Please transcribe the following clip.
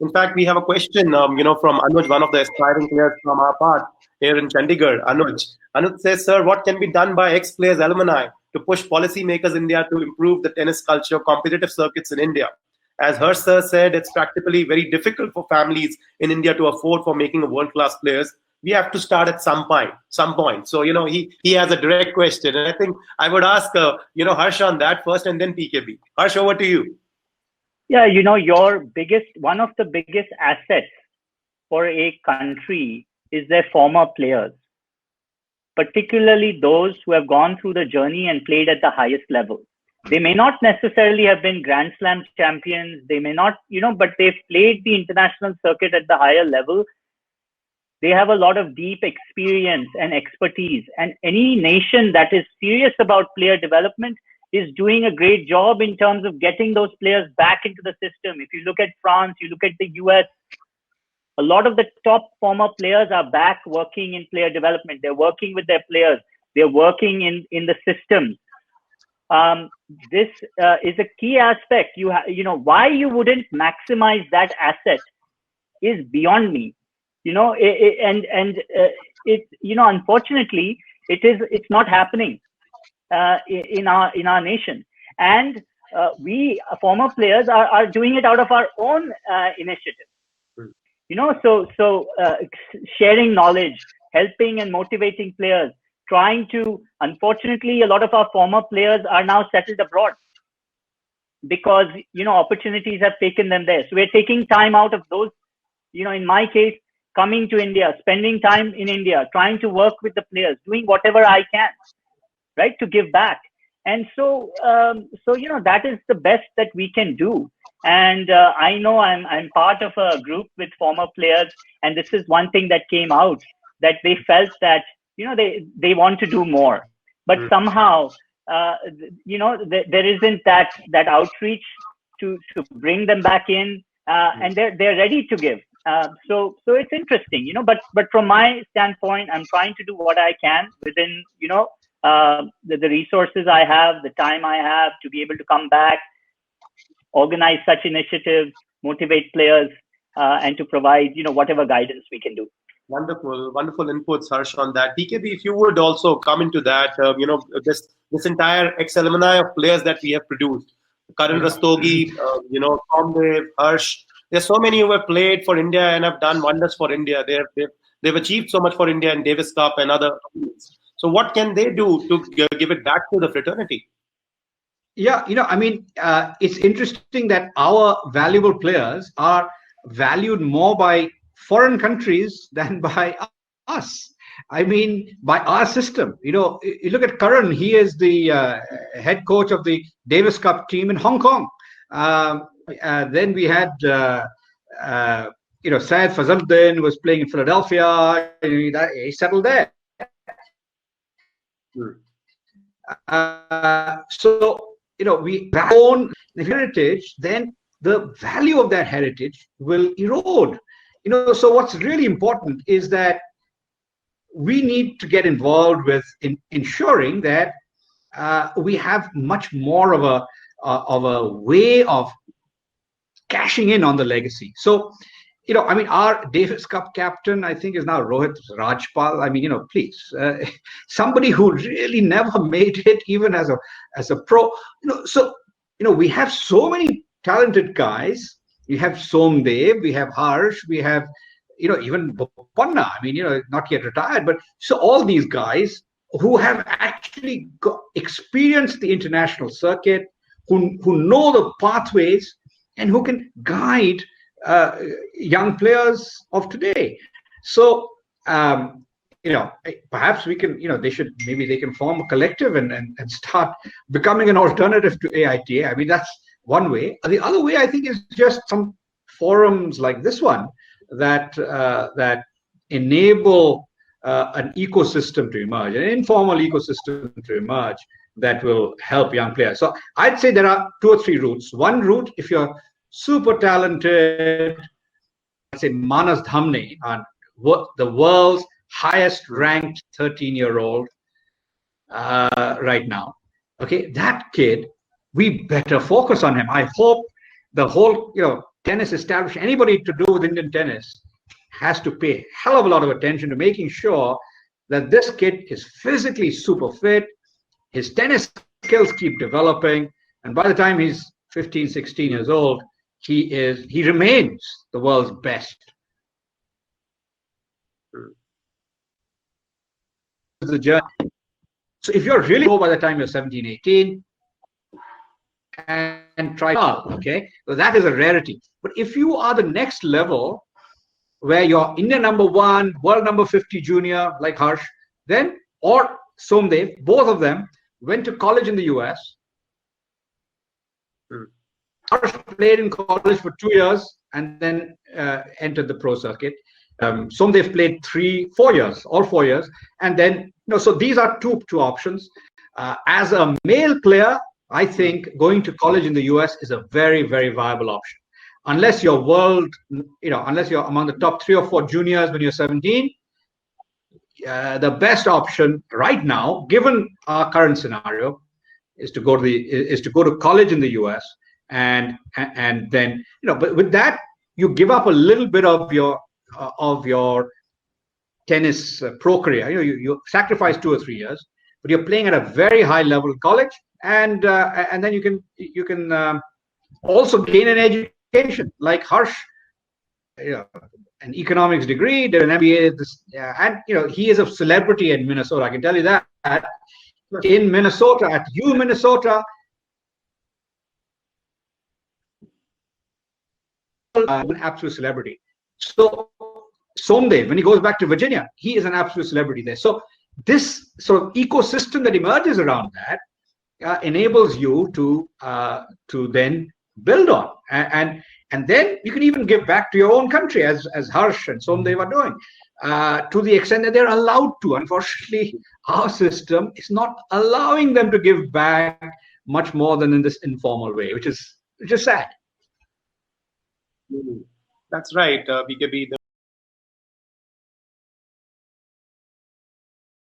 In fact, we have a question, from Anuj, one of the aspiring players from our part here in Chandigarh. Anuj says, "Sir, what can be done by ex-players alumni to push policymakers in India to improve the tennis culture, competitive circuits in India? As Harsh sir said, it's practically very difficult for families in India to afford for making a world-class players. We have to start at some point. Some point. So he has a direct question, and I think I would ask Harsh on that first, and then PKB. Harsh, over to you. Yeah, one of the biggest assets for a country is their former players, particularly those who have gone through the journey and played at the highest level. They may not necessarily have been Grand Slam champions. They may not, but they've played the international circuit at the higher level. They have a lot of deep experience and expertise. And any nation that is serious about player development is doing a great job in terms of getting those players back into the system. If you look at France, you look at the US, a lot of the top former players are back working in player development. They're working with their players. They're working in the systems. This is a key aspect. Why you wouldn't maximize that asset is beyond me. Unfortunately, it's not happening in our nation, and we former players are doing it out of our own initiative. So sharing knowledge, helping and motivating players, unfortunately, a lot of our former players are now settled abroad because, opportunities have taken them there. So we're taking time out of those, in my case, coming to India, spending time in India, trying to work with the players, doing whatever I can, right, to give back. And so that is the best that we can do. And I know I'm part of a group with former players, and this is one thing that came out, that they felt that they want to do more, but somehow there isn't that outreach to bring them back in, and they're ready to give. So it's interesting, but from my standpoint, I'm trying to do what I can within the resources I have, the time I have, to be able to come back, organize such initiatives, motivate players, and to provide whatever guidance we can do. Wonderful inputs, Harsh, on that. PKB, if you would also come into that, this entire ex-alumni of players that we have produced, Karan Rastogi, Kamdev, Harsh, there's so many who have played for India and have done wonders for India. They've achieved so much for India in Davis Cup and other. So what can they do to give it back to the fraternity? Yeah, it's interesting that our valuable players are valued more by foreign countries than by us. By our system. You look at Karan, he is the head coach of the Davis Cup team in Hong Kong. Then we had, Syed Fazluddin was playing in Philadelphia. He settled there. We own the heritage, then the value of that heritage will erode. So what's really important is that we need to get involved with ensuring that we have much more of a way of cashing in on the legacy. So, our Davis Cup captain, I think, is now Rohit Rajpal. Please, somebody who really never made it, even as a pro. We have so many talented guys. We have Somdev, we have Harsh, we have, even Bopanna, not yet retired, but so all these guys who have actually experienced the international circuit, who know the pathways, and who can guide young players of today. So, perhaps we can, they can form a collective and start becoming an alternative to AITA. That's one way. The other way, I think, is just some forums like this one that enable an ecosystem to emerge, an informal ecosystem to emerge that will help young players. So I'd say there are 2 or 3 routes. One route, if you're super talented, let's say Manas Dhamne, the world's highest ranked 13-year-old right now. Okay, that kid, we better focus on him. I hope the whole, tennis establishment, anybody to do with Indian tennis has to pay a hell of a lot of attention to making sure that this kid is physically super fit, his tennis skills keep developing, and by the time he's 15, 16 years old, he remains the world's best. The journey. So if you're really low by the time you're 17, 18, and try, okay, so that is a rarity. But if you are the next level, where you're India #1, world #50 junior, like Harsh, then, or Somdev, both of them went to college in the US. Harsh played in college for 2 years and then entered the pro circuit. Somdev played 4 years, all 4 years, and then, so these are two options. As a male player, I think going to college in the US is a very, very viable option. Unless you're unless you're among the top 3 or 4 juniors when you're 17, the best option right now, given our current scenario, is to go to college in the US, and then, but with that, you give up a little bit of your tennis pro career. You sacrifice 2 or 3 years, but you're playing at a very high level in college, and then you can also gain an education, like Harsh, an economics degree, did an MBA, and he is a celebrity in Minnesota. I can tell you that. In Minnesota, at Minnesota, an absolute celebrity. So Somdev, when he goes back to Virginia, he is an absolute celebrity there. So this sort of ecosystem that emerges around that enables you to then build on, and then you can even give back to your own country, as Harsh and Somdev are doing, to the extent that they're allowed to. Unfortunately, our system is not allowing them to give back much more than in this informal way, which is sad. That's right, BKB.